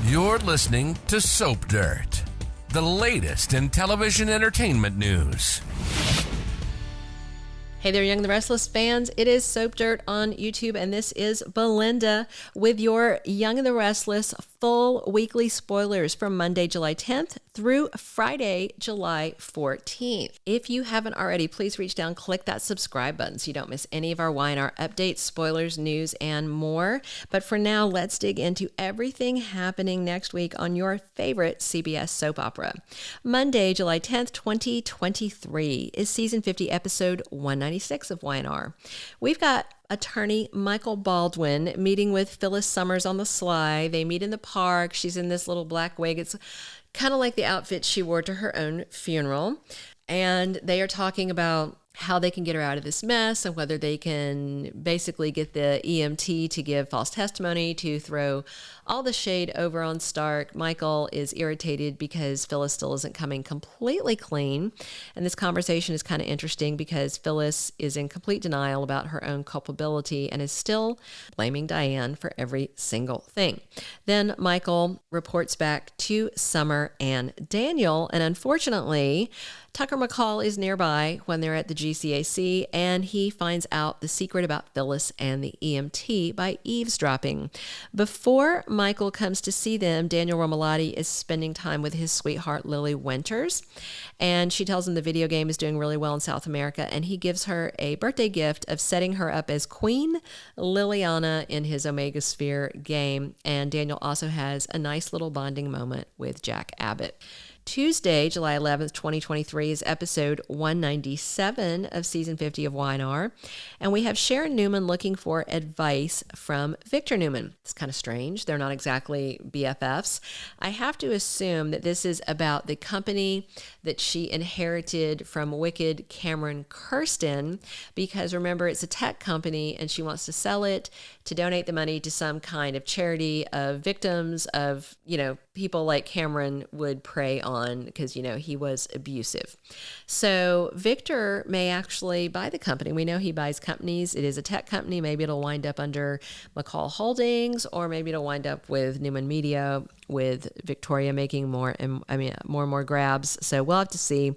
You're listening to Soap Dirt, the latest in television entertainment news. Hey there, Young and the Restless fans. It is Soap Dirt on YouTube, and this is Belinda with your Young and the Restless full weekly spoilers from Monday, July 10th through Friday, July 14th. If you haven't already, please reach down, click that subscribe button so you don't miss any of our Y&R updates, spoilers, news, and more. But for now, let's dig into everything happening next week on your favorite CBS soap opera. Monday, July 10th, 2023 is season 50, episode 196 of Y&R. We've got attorney Michael Baldwin meeting with Phyllis Summers on the sly. They meet in the park. She's in this little black wig. It's kind of like the outfit she wore to her own funeral. And they are talking about how they can get her out of this mess and whether they can basically get the EMT to give false testimony to throw all the shade over on Stark. Michael is irritated because Phyllis still isn't coming completely clean. And this conversation is kind of interesting because Phyllis is in complete denial about her own culpability and is still blaming Diane for every single thing. Then Michael reports back to Summer and Daniel. And unfortunately, Tucker McCall is nearby when they're at the GCAC, and he finds out the secret about Phyllis and the EMT by eavesdropping. Before Michael comes to see them, Daniel Romalotti is spending time with his sweetheart, Lily Winters, and she tells him the video game is doing really well in South America, and he gives her a birthday gift of setting her up as Queen Liliana in his Omega Sphere game, and Daniel also has a nice little bonding moment with Jack Abbott. Tuesday, July 11th, 2023 is episode 197 of season 50 of Y&R. And we have Sharon Newman looking for advice from Victor Newman. It's kind of strange. They're not exactly BFFs. I have to assume that this is about the company that she inherited from wicked Cameron Kirsten, because remember, it's a tech company and she wants to sell it to donate the money to some kind of charity of victims of, people like Cameron would prey on because, he was abusive. So Victor may actually buy the company. We know he buys companies. It is a tech company. Maybe it'll wind up under McCall Holdings, or maybe it'll wind up with Newman Media, with Victoria making more and more grabs. So we'll have to see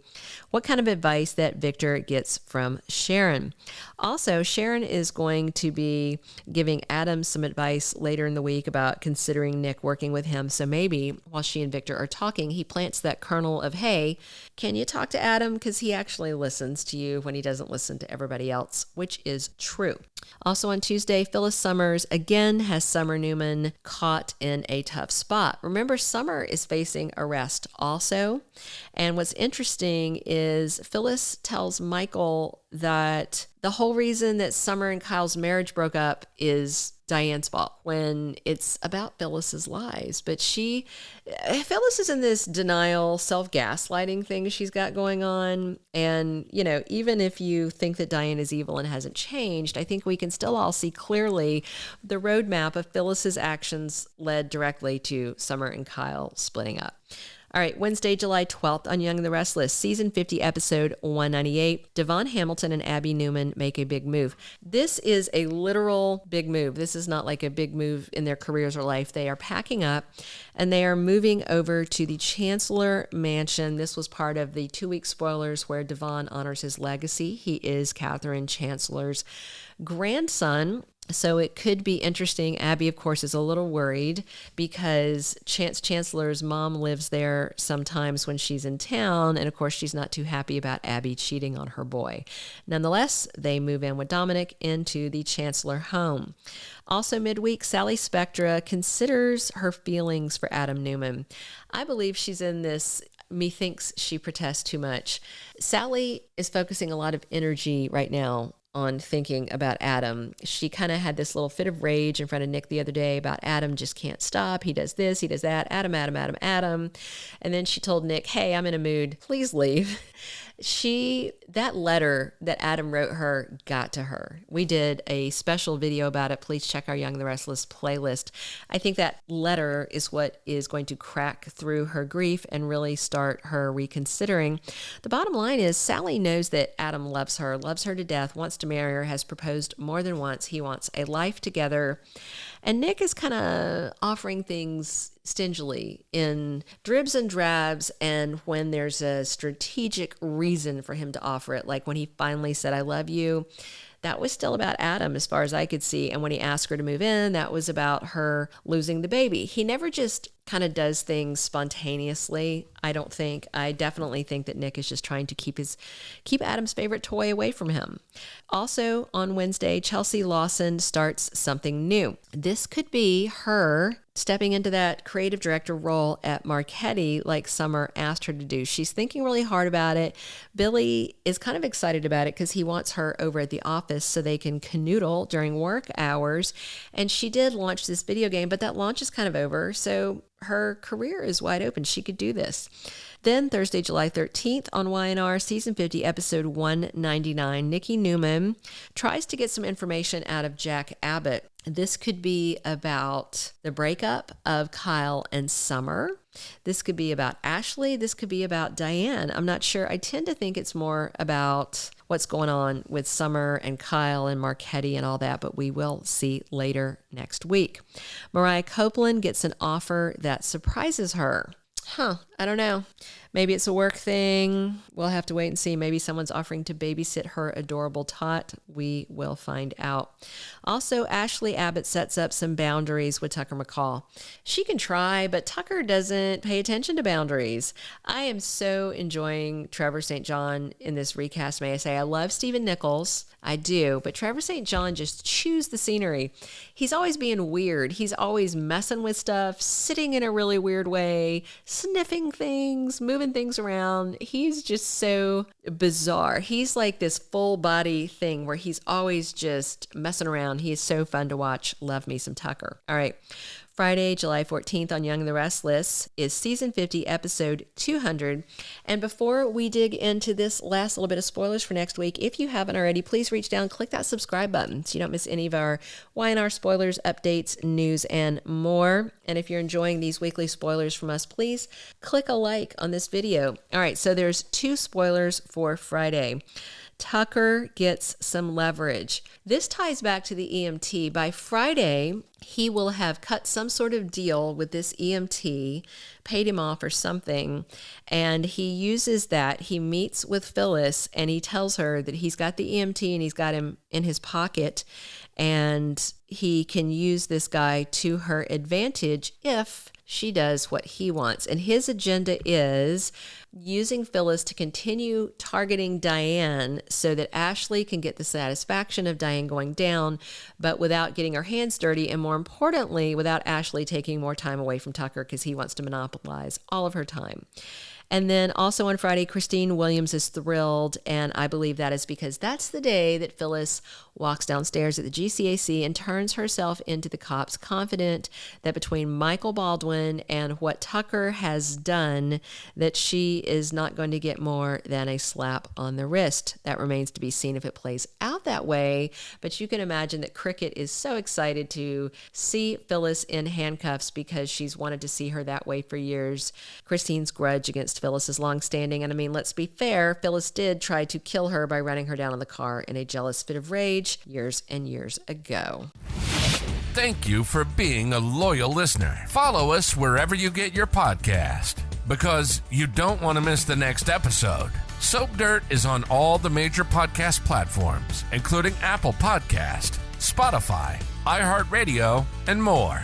what kind of advice that Victor gets from Sharon. Also, Sharon is going to be giving Adam some advice later in the week about considering Nick working with him. So maybe while she and Victor are talking, he plants that kernel of, hey, can you talk to Adam? Because he actually listens to you when he doesn't listen to everybody else, which is true. Also on Tuesday, Phyllis Summers again has Summer Newman caught in a tough spot. Remember, Summer is facing arrest also. And what's interesting is Phyllis tells Michael that the whole reason that Summer and Kyle's marriage broke up is Diane's fault, when it's about Phyllis's lies. But Phyllis is in this denial, self-gaslighting thing she's got going on. And, even if you think that Diane is evil and hasn't changed, I think we can still all see clearly the roadmap of Phyllis's actions led directly to Summer and Kyle splitting up. All right, Wednesday, July 12th on Young and the Restless, season 50, episode 198. Devon Hamilton and Abby Newman make a big move. This is a literal big move. This is not like a big move in their careers or life. They are packing up and they are moving over to the Chancellor Mansion. This was part of the 2-week spoilers where Devon honors his legacy. He is Catherine Chancellor's grandson. So it could be interesting. Abby, of course, is a little worried because Chancellor's mom lives there sometimes when she's in town. And of course, she's not too happy about Abby cheating on her boy. Nonetheless, they move in with Dominic into the Chancellor home. Also midweek, Sally Spectra considers her feelings for Adam Newman. I believe she's in this methinks she protests too much. Sally is focusing a lot of energy right now on thinking about Adam. She kind of had this little fit of rage in front of Nick the other day about Adam just can't stop. He does this, he does that. Adam. And then she told Nick, hey, I'm in a mood. Please leave. That letter that Adam wrote her got to her. We did a special video about it. Please check our Young and the Restless playlist. I think that letter is what is going to crack through her grief and really start her reconsidering. The bottom line is Sally knows that Adam loves her to death, wants to to marry her, has proposed more than once. He wants a life together. And Nick is kind of offering things stingily in dribs and drabs, and when there's a strategic reason for him to offer it, like when he finally said, I love you, that was still about Adam as far as I could see. And when he asked her to move in, that was about her losing the baby. He never just kind of does things spontaneously, I don't think. I definitely think that Nick is just trying to keep Adam's favorite toy away from him. Also on Wednesday, Chelsea Lawson starts something new. This could be her stepping into that creative director role at Marquette like Summer asked her to do. She's thinking really hard about it. Billy is kind of excited about it because he wants her over at the office so they can canoodle during work hours. And she did launch this video game, but that launch is kind of over. So her career is wide open. She could do this. Then Thursday, July 13th on YNR, season 50, episode 199, Nikki Newman tries to get some information out of Jack Abbott. This could be about the breakup of Kyle and Summer. This could be about Ashley. This could be about Diane. I'm not sure. I tend to think it's more about what's going on with Summer and Kyle and Marquette and all that, but we will see later next week. Mariah Copeland gets an offer that surprises her. I don't know. Maybe it's a work thing. We'll have to wait and see. Maybe someone's offering to babysit her adorable tot. We will find out. Also, Ashley Abbott sets up some boundaries with Tucker McCall. She can try, but Tucker doesn't pay attention to boundaries. I am so enjoying Trevor St. John in this recast, may I say. I love Stephen Nichols. I do. But Trevor St. John just chews the scenery. He's always being weird. He's always messing with stuff, sitting in a really weird way, sniffing things, moving things around. He's just so bizarre. He's like this full body thing where he's always just messing around. He is so fun to watch. Love me some Tucker. All right. Friday, July 14th on Young and the Restless is season 50, episode 200. And before we dig into this last little bit of spoilers for next week, if you haven't already, please reach down, click that subscribe button so you don't miss any of our YNR spoilers, updates, news, and more. And if you're enjoying these weekly spoilers from us, please click a like on this video. All right, so there's 2 spoilers for Friday. Tucker gets some leverage. This ties back to the EMT. By Friday, he will have cut some sort of deal with this EMT, paid him off or something, and he uses that. He meets with Phyllis, and he tells her that he's got the EMT and he's got him in his pocket, and he can use this guy to her advantage if she does what he wants. And his agenda is using Phyllis to continue targeting Diane so that Ashley can get the satisfaction of Diane going down, but without getting her hands dirty, and more importantly, without Ashley taking more time away from Tucker because he wants to monopolize all of her time. And then also on Friday, Christine Williams is thrilled, and I believe that is because that's the day that Phyllis walks downstairs at the GCAC and turns herself into the cops, confident that between Michael Baldwin and what Tucker has done, that she is not going to get more than a slap on the wrist. That remains to be seen if it plays out that way, but you can imagine that Cricket is so excited to see Phyllis in handcuffs because she's wanted to see her that way for years. Christine's grudge against Phyllis is longstanding, and I mean, let's be fair, Phyllis did try to kill her by running her down in the car in a jealous fit of rage years and years ago. Thank you for being a loyal listener. Follow us wherever you get your podcast, because you don't want to miss the next episode. Soap Dirt is on all the major podcast platforms, including Apple Podcast, Spotify, iHeartRadio, and more.